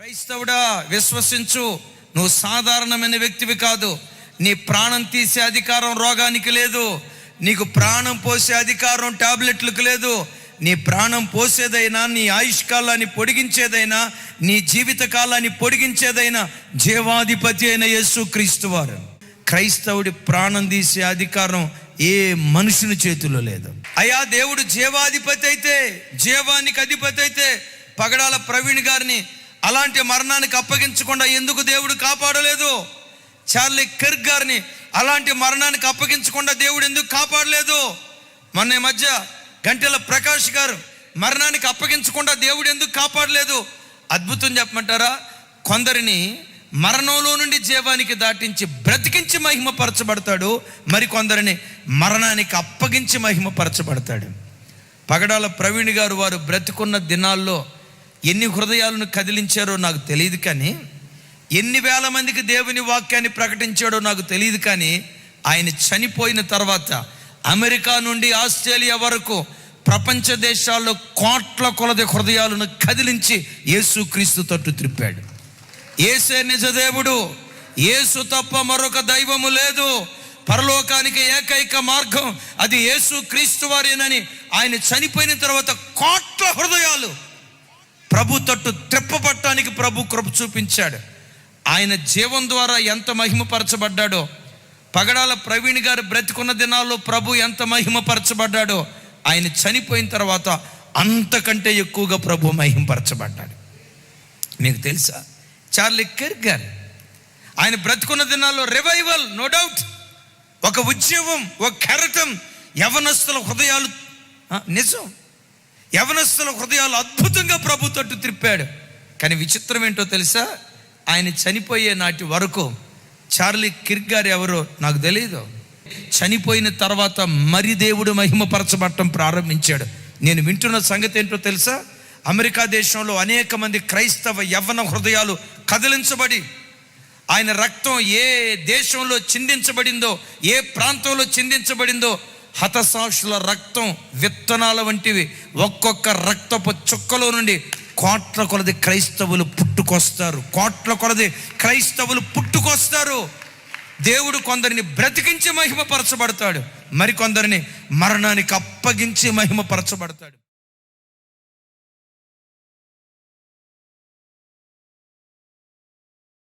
క్రైస్తవుడా, విశ్వసించు. నువ్వు సాధారణమైన వ్యక్తివి కాదు. నీ ప్రాణం తీసే అధికారం రోగానికి లేదు. నీకు ప్రాణం పోసే అధికారం టాబ్లెట్లకు లేదు. నీ ప్రాణం పోసేదైనా, నీ ఆయుష్కాలాన్ని పొడిగించేదైనా, నీ జీవిత కాలాన్ని పొడిగించేదైనా జీవాధిపతి అయిన యేసుక్రీస్తు వారు. క్రైస్తవుడి ప్రాణం తీసే అధికారం ఏ మనుషుని చేతిలో లేదు. అయ్యా, దేవుడు జీవాధిపతి అయితే, జీవానికి అధిపతి అయితే పగడాల ప్రవీణ్ గారిని అలాంటి మరణానికి అప్పగించకుండా ఎందుకు దేవుడు కాపాడలేదు? చార్లీ కిర్క్ గారిని అలాంటి మరణానికి అప్పగించకుండా దేవుడు ఎందుకు కాపాడలేదు? మొన్న మధ్య గంటెల ప్రకాష్ గారు మరణానికి అప్పగించకుండా దేవుడు ఎందుకు కాపాడలేదు? అద్భుతం చెప్పమంటారా? కొందరిని మరణంలో నుండి జీవానికి దాటించి బ్రతికించి మహిమపరచబడతాడు, మరికొందరిని మరణానికి అప్పగించి మహిమపరచబడతాడు. పగడాల ప్రవీణ్ గారు వారు బ్రతికున్న దినాల్లో ఎన్ని హృదయాలను కదిలించారో నాకు తెలియదు, కానీ ఎన్ని వేల మందికి దేవుని వాక్యాన్ని ప్రకటించాడో నాకు తెలియదు, కానీ ఆయన చనిపోయిన తర్వాత అమెరికా నుండి ఆస్ట్రేలియా వరకు ప్రపంచ దేశాల్లో కోట్ల కొలది హృదయాలను కదిలించి యేసుక్రీస్తు తట్టు త్రిప్పాడు. యేసే నిజ దేవుడు, యేసు తప్ప మరొక దైవము లేదు, పరలోకానికి ఏకైక మార్గం అది యేసుక్రీస్తు వారేనని ఆయన చనిపోయిన తర్వాత కోట్ల హృదయాలు ప్రభు తట్టు త్రిప్పబట్టానికి ప్రభు కృప చూపించాడు. ఆయన జీవం ద్వారా ఎంత మహిమపరచబడ్డాడో, పగడాల ప్రవీణ్ గారు బ్రతికున్న దినాల్లో ప్రభు ఎంత మహిమపరచబడ్డాడో, ఆయన చనిపోయిన తర్వాత అంతకంటే ఎక్కువగా ప్రభు మహిమపరచబడ్డాడు. మీకు తెలుసా? చార్లీ కిర్క్ గారు ఆయన బ్రతికున్న దినాల్లో రివైవల్, నో డౌట్, ఒక ఉద్యమం, ఒక కెరటం, యవనస్తుల హృదయాలు, నిజం, యవనస్తుల హృదయాలు అద్భుతంగా ప్రభు తట్టు త్రిప్పాడు. కానీ విచిత్రం ఏంటో తెలుసా? ఆయన చనిపోయే నాటి వరకు చార్లీ కిర్క్ గారు ఎవరో నాకు తెలియదు. చనిపోయిన తర్వాత మరి దేవుడు మహిమపరచబడటం ప్రారంభించాడు. నేను వింటున్న సంగతి ఏంటో తెలుసా? అమెరికా దేశంలో అనేక మంది క్రైస్తవ యవ్వన హృదయాలు కదిలించబడి ఆయన రక్తం ఏ దేశంలో చిందించబడిందో, ఏ ప్రాంతంలో చిందించబడిందో, హతసాక్షుల రక్తం విత్తనాల వంటివి ఒక్కొక్క రక్తపు చుక్కలో నుండి కోట్ల కొలది క్రైస్తవులు పుట్టుకొస్తారు. కోట్ల కొలది క్రైస్తవులు పుట్టుకొస్తారు. దేవుడు కొందరిని బ్రతికించి మహిమపరచబడతాడు, మరికొందరిని మరణానికి అప్పగించి మహిమపరచబడతాడు.